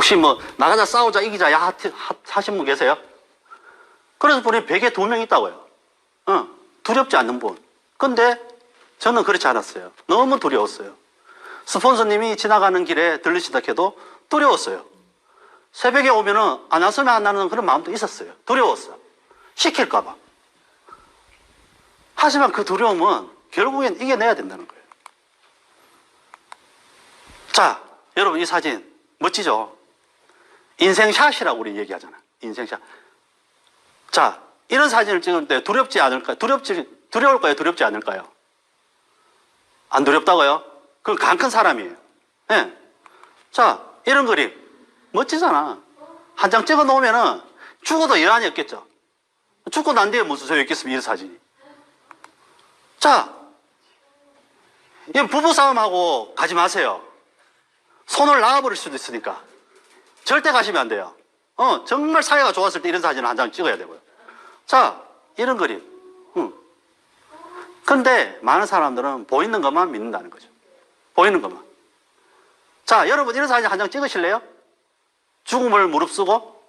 혹시 뭐 나가자 싸우자 이기자 야 하신 분 계세요? 그래서 보니 100에 2명 있다고요. 두렵지 않는 분. 근데 저는 그렇지 않았어요. 너무 두려웠어요. 스폰서님이 지나가는 길에 들리시다 해도 두려웠어요. 새벽에 오면은 안 왔으면 안 나는 그런 마음도 있었어요. 두려웠어. 시킬까봐. 하지만 그 두려움은 결국엔 이겨내야 된다는 거예요. 자, 여러분 이 사진 멋지죠? 인생샷이라고 우리 얘기하잖아. 인생샷. 자, 이런 사진을 찍을 때 두렵지 않을까요? 두려울까요? 두렵지 않을까요? 안 두렵다고요? 그건 강 큰 사람이에요. 네. 자, 이런 그림 멋지잖아. 한 장 찍어 놓으면은 죽어도 여한이 없겠죠. 죽고 난 뒤에 무슨 소용이 있겠습니까? 이런 사진이. 자, 부부싸움하고 가지 마세요. 손을 놔버릴 수도 있으니까. 절대 가시면 안 돼요. 정말 사이가 좋았을 때 이런 사진을 한 장 찍어야 되고요. 자, 이런 그림. 근데 많은 사람들은 보이는 것만 믿는다는 거죠. 보이는 것만. 자, 여러분 이런 사진 한 장 찍으실래요? 죽음을 무릅쓰고?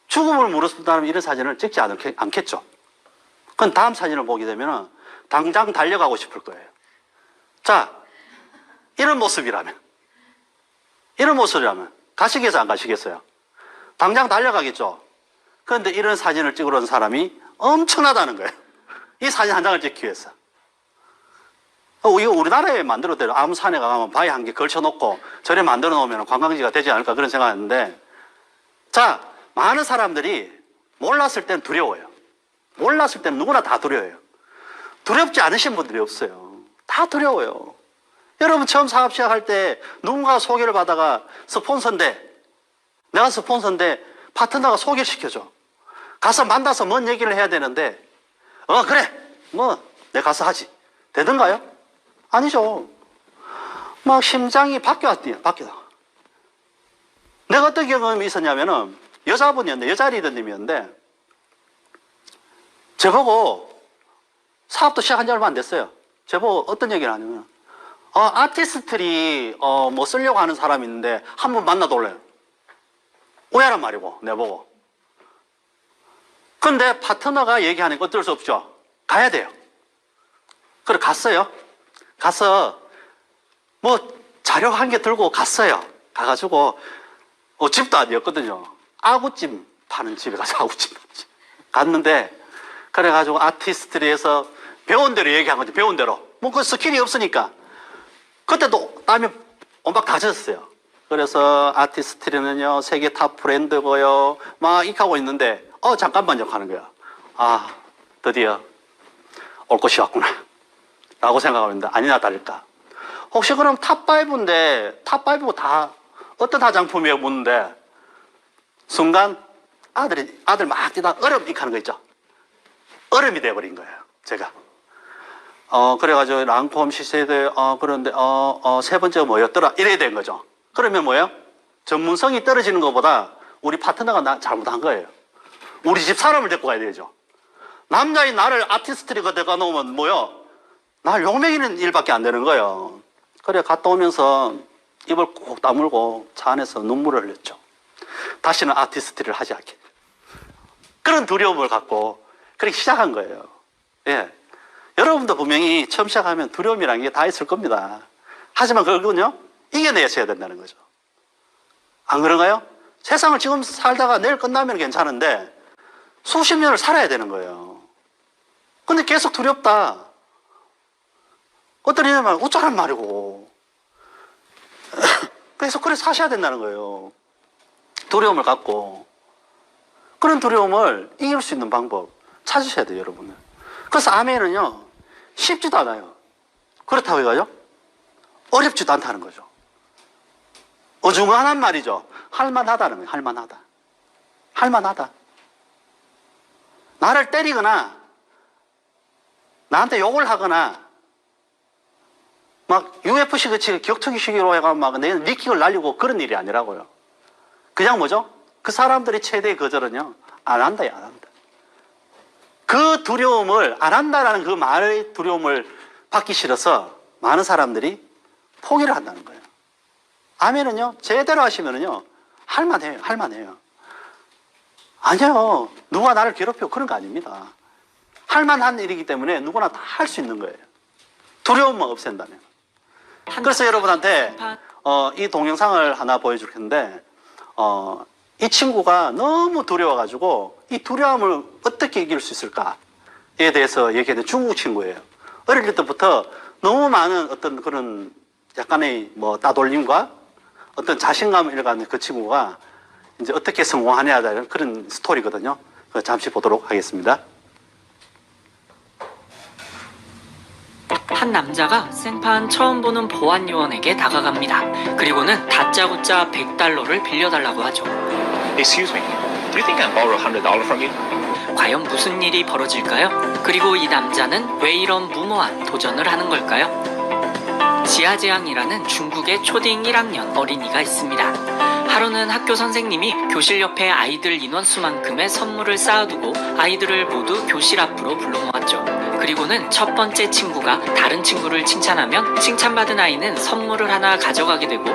죽음을 무릅쓴다면 이런 사진을 찍지 않겠죠. 그건 다음 사진을 보게 되면 당장 달려가고 싶을 거예요. 자, 이런 모습이라면 가시겠어요? 안 가시겠어요? 당장 달려가겠죠. 그런데 이런 사진을 찍으러 온 사람이 엄청나다는 거예요. 이 사진 한 장을 찍기 위해서. 이거 우리나라에 만들어도 아무 산에 가면 바위 한 개 걸쳐놓고 저래 만들어 놓으면 관광지가 되지 않을까 그런 생각하는데, 자, 많은 사람들이 몰랐을 땐 두려워요. 몰랐을 땐 누구나 다 두려워요. 두렵지 않으신 분들이 없어요. 다 두려워요. 여러분 처음 사업 시작할 때 누군가 소개를 받다가 내가 스폰서인데 파트너가 소개를 시켜줘. 가서 만나서 뭔 얘기를 해야 되는데 그래 내가 가서 하지. 되던가요? 아니죠. 막 심장이 바뀌어. 내가 어떤 경험이 있었냐면은 여자분이었는데, 여자 리더님이었는데 저보고 사업도 시작한 지 얼마 안 됐어요. 저보고 어떤 얘기를 하냐면 아티스트리 뭐 쓰려고 하는 사람이 있는데 한번 만나도 올래요. 오해란 말이고 내보고. 근데 파트너가 얘기하니까 어쩔 수 없죠. 가야 돼요. 그래 갔어요. 가서 뭐 자료 한 개 들고 갔어요. 가가지고 집도 아니었거든요. 아구찜 파는 집에 가서 아구찜 갔는데, 그래가지고 아티스트리에서 배운 대로 얘기한 거죠. 배운 대로. 뭐 그 스킬이 없으니까. 그때도 땀이 온박 다 젖었어요. 그래서 아티스트리는요 세계 탑 브랜드고요 막 이렇게 하고 있는데 잠깐만요 하는 거야. 드디어 올 것이 왔구나 라고 생각하고 있는데, 아니나 다를까 혹시 그럼 탑5인데 탑5고 다 어떤 화장품이에요 묻는데, 순간 아들 막 뛰다 얼음 이렇게 하는 거 있죠. 얼음이 돼버린 거예요. 제가 그래가지고 랑콤 시세대 그런데 세 번째가 뭐였더라 이래야 된 거죠. 그러면 뭐예요? 전문성이 떨어지는 것보다 우리 파트너가 잘못한 거예요. 우리 집 사람을 데리고 가야 되죠. 남자인 나를 아티스트리가 데려가 놓으면 뭐요? 날 욕먹이는 일밖에 안 되는 거예요. 그래 갔다 오면서 입을 꼭 다물고 차 안에서 눈물을 흘렸죠. 다시는 아티스트리를 하지 않게. 그런 두려움을 갖고 그렇게 시작한 거예요. 예. 여러분도 분명히 처음 시작하면 두려움이라는 게 다 있을 겁니다. 하지만 그건요 이겨내셔야 된다는 거죠. 안 그런가요? 세상을 지금 살다가 내일 끝나면 괜찮은데 수십 년을 살아야 되는 거예요. 근데 계속 두렵다. 어떤 이냐면 어쩌란 말이고. 그래서 그래 사셔야 된다는 거예요. 두려움을 갖고. 그런 두려움을 이길 수 있는 방법 찾으셔야 돼요, 여러분은. 그래서 아멘은요 쉽지도 않아요. 그렇다고 해가지고 어렵지도 않다는 거죠. 어중간한 말이죠. 할만하다는 거예요. 할만하다. 나를 때리거나 나한테 욕을 하거나 막 UFC 같이 격투기식으로 해가지고 막 내 니킥을 날리고 그런 일이 아니라고요. 그냥 뭐죠? 그 사람들의 최대의 거절은요 안 한다. 그 두려움을 안 한다라는 그 말의 두려움을 받기 싫어서 많은 사람들이 포기를 한다는 거예요. 아멘은요 제대로 하시면은요 할만해요. 할만해요. 아니요. 누가 나를 괴롭히고 그런 거 아닙니다. 할만한 일이기 때문에 누구나 다 할 수 있는 거예요. 두려움만 없앤다면. 그래서 여러분한테 이 동영상을 하나 보여줄 텐데 이 친구가 너무 두려워가지고 이 두려움을 어떻게 이길 수 있을까에 대해서 얘기하는 중국 친구예요. 어릴 때부터 너무 많은 어떤 그런 약간의 뭐 따돌림과 어떤 자신감을 잃어가는 그 친구가 이제 어떻게 성공하냐는 그런 스토리거든요. 잠시 보도록 하겠습니다. 한 남자가 생판 처음 보는 보안 요원에게 다가갑니다. 그리고는 다짜고짜 $100를 빌려달라고 하죠. Excuse me, do you think I can borrow $100 from you? 과연 무슨 일이 벌어질까요? 그리고 이 남자는 왜 이런 무모한 도전을 하는 걸까요? 지아재앙이라는 중국의 초딩 1학년 어린이가 있습니다. 하루는 학교 선생님이 교실 옆에 아이들 인원수만큼의 선물을 쌓아두고 아이들을 모두 교실 앞으로 불러모았죠. 그리고는 첫 번째 친구가 다른 친구를 칭찬하면 칭찬받은 아이는 선물을 하나 가져가게 되고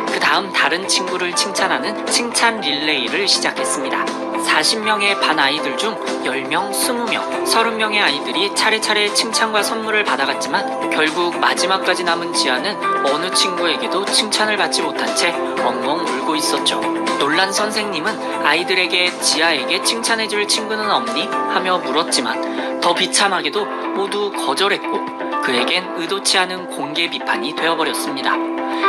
그 다음 다른 친구를 칭찬하는 칭찬 릴레이를 시작했습니다. 40명의 반 아이들 중 10명, 20명, 30명의 아이들이 차례차례 칭찬과 선물을 받아갔지만 결국 마지막까지 남은 지아는 어느 친구에게도 칭찬을 받지 못한 채 엉엉 울고 있었죠. 놀란 선생님은 아이들에게 지아에게 칭찬해줄 친구는 없니? 하며 물었지만 더 비참하게도 모두 거절했고 그에겐 의도치 않은 공개 비판이 되어버렸습니다.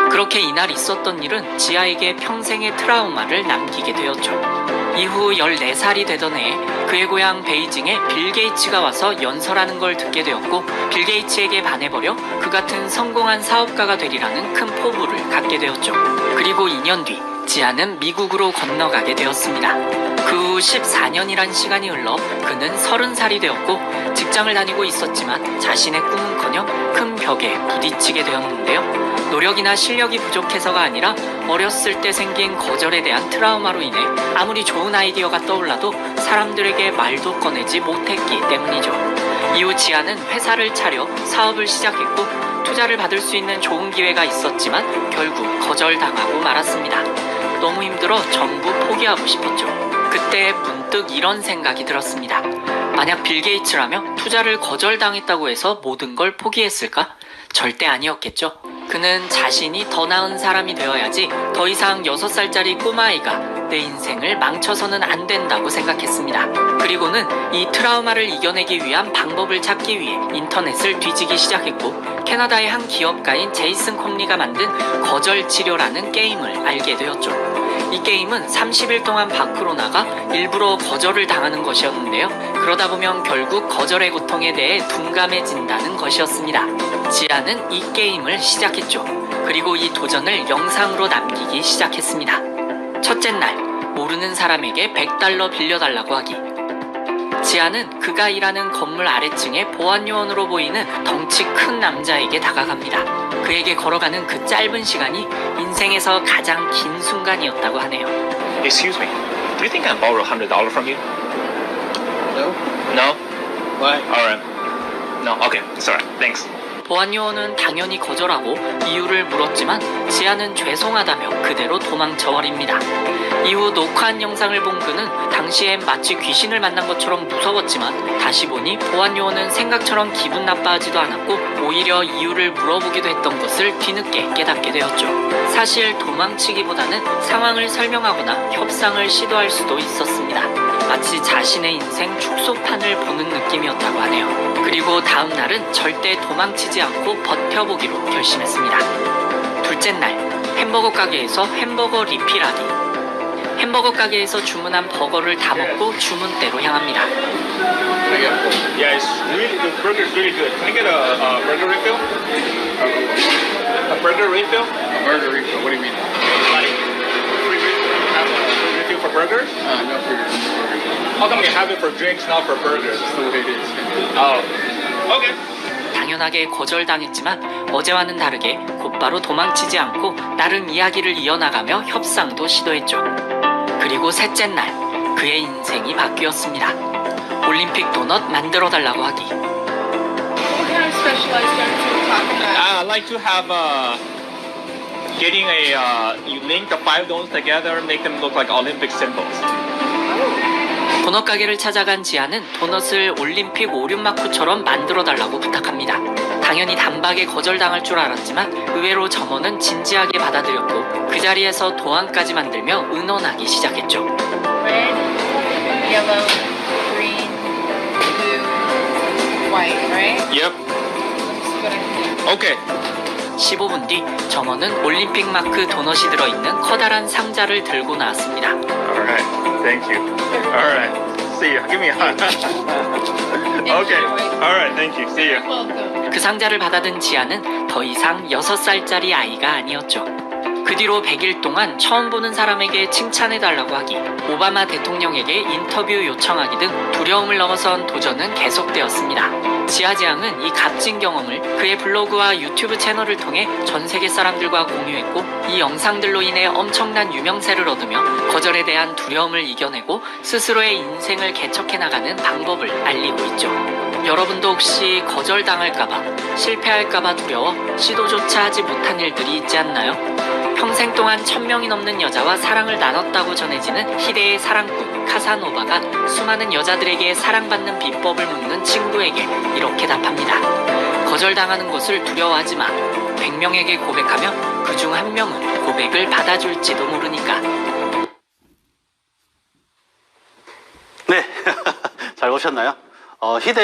그렇게 이날 있었던 일은 지아에게 평생의 트라우마를 남기게 되었죠. 이후 14살이 되던 해에 그의 고향 베이징에 빌 게이츠가 와서 연설하는 걸 듣게 되었고 빌 게이츠에게 반해버려 그 같은 성공한 사업가가 되리라는 큰 포부를 갖게 되었죠. 그리고 2년 뒤 지아는 미국으로 건너가게 되었습니다. 그 후 14년이란 시간이 흘러 그는 30살이 되었고 직장을 다니고 있었지만 자신의 꿈은커녕 큰 벽에 부딪히게 되었는데요. 노력이나 실력이 부족해서가 아니라 어렸을 때 생긴 거절에 대한 트라우마로 인해 아무리 좋은 아이디어가 떠올라도 사람들에게 말도 꺼내지 못했기 때문이죠. 이후 지아는 회사를 차려 사업을 시작했고 투자를 받을 수 있는 좋은 기회가 있었지만 결국 거절당하고 말았습니다. 너무 힘들어 전부 포기하고 싶었죠. 그때 문득 이런 생각이 들었습니다. 만약 빌 게이츠라면 투자를 거절당했다고 해서 모든 걸 포기했을까? 절대 아니었겠죠. 그는 자신이 더 나은 사람이 되어야지 더 이상 6살짜리 꼬마아이가 내 인생을 망쳐서는 안 된다고 생각했습니다. 그리고는 이 트라우마를 이겨내기 위한 방법을 찾기 위해 인터넷을 뒤지기 시작했고 캐나다의 한 기업가인 제이슨 콤리가 만든 거절 치료라는 게임을 알게 되었죠. 이 게임은 30일 동안 밖으로 나가 일부러 거절을 당하는 것이었는데요. 그러다 보면 결국 거절의 고통에 대해 둔감해진다는 것이었습니다. 지아는 이 게임을 시작했죠. 그리고 이 도전을 영상으로 남기기 시작했습니다. 첫째 날, 모르는 사람에게 $100 빌려달라고 하기. 지아는 그가 일하는 건물 아래층의 보안요원으로 보이는 덩치 큰 남자에게 다가갑니다. 그에게 걸어가는 그 짧은 시간이 인생에서 가장 긴 순간이었다고 하네요. Excuse me, do you think I can borrow $100 from you? No? No? Why? Alright. No, okay, sorry, thanks. 보안요원은 당연히 거절하고 이유를 물었지만 지아는 죄송하다며 그대로 도망쳐버립니다. 이후 녹화한 영상을 본 그는 당시엔 마치 귀신을 만난 것처럼 무서웠지만 다시 보니 보안요원은 생각처럼 기분 나빠하지도 않았고 오히려 이유를 물어보기도 했던 것을 뒤늦게 깨닫게 되었죠. 사실 도망치기보다는 상황을 설명하거나 협상을 시도할 수도 있었습니다. 마치 자신의 인생 축소판을 보는 느낌이었다고 하네요. 그리고 다음 날은 절대 도망치지 않고 버텨보기로 결심했습니다. 둘째 날, 햄버거 가게에서 햄버거 리필하기. 햄버거 가게에서 주문한 버거를 다 먹고 주문대로 향합니다. Yeah, the burger's really good. Can I get a burger refill? A burger refill? A burger refill, what do you mean? Like, have a refill for burgers? No burgers. How come you have it for drinks, not for burgers? That's the way it is. Oh, okay. 당연하게 거절당했지만 어제와는 다르게 곧바로 도망치지 않고 나름 이야기를 이어나가며 협상도 시도했죠. 그리고 셋째 날, 그의 인생이 바뀌었습니다. 올림픽 도넛 만들어달라고 하기. What kind of specialized donuts are we talking about? I'd like to have getting you link the 5 donuts together, make them look like Olympic symbols. 도넛 가게를 찾아간 지아는 도넛을 올림픽 오륜마크처럼 만들어달라고 부탁합니다. 당연히 단박에 거절당할 줄 알았지만 의외로 점원은 진지하게 받아들였고 그 자리에서 도안까지 만들며 의논하기 시작했죠. Red, yellow, green, blue, white, right? Yep. Let's see what I can do. Okay. 15분 뒤 점원은 올림픽 마크 도넛이 들어있는 커다란 상자를 들고 나왔습니다. Alright. Thank you. Alright. See you. Give me a hug. Okay. Alright. Thank you. See you. Welcome. 그 상자를 받아든 지아는 더 이상 6살짜리 아이가 아니었죠. 그 뒤로 100일 동안 처음 보는 사람에게 칭찬해달라고 하기, 오바마 대통령에게 인터뷰 요청하기 등 두려움을 넘어선 도전은 계속되었습니다. 지아지앙은 이 값진 경험을 그의 블로그와 유튜브 채널을 통해 전 세계 사람들과 공유했고 이 영상들로 인해 엄청난 유명세를 얻으며 거절에 대한 두려움을 이겨내고 스스로의 인생을 개척해 나가는 방법을 알리고 있죠. 여러분도 혹시 거절당할까봐, 실패할까봐 두려워 시도조차 하지 못한 일들이 있지 않나요? 평생 동안 1000명이 넘는 여자와 사랑을 나눴다고 전해지는 희대의 사랑꾼 카사노바가 수많은 여자들에게 사랑받는 비법을 묻는 친구에게 이렇게 답합니다. 거절당하는 것을 두려워하지 마. 100명에게 고백하며 그중 1명은 고백을 받아줄지도 모르니까. 네, 잘 보셨나요? 희대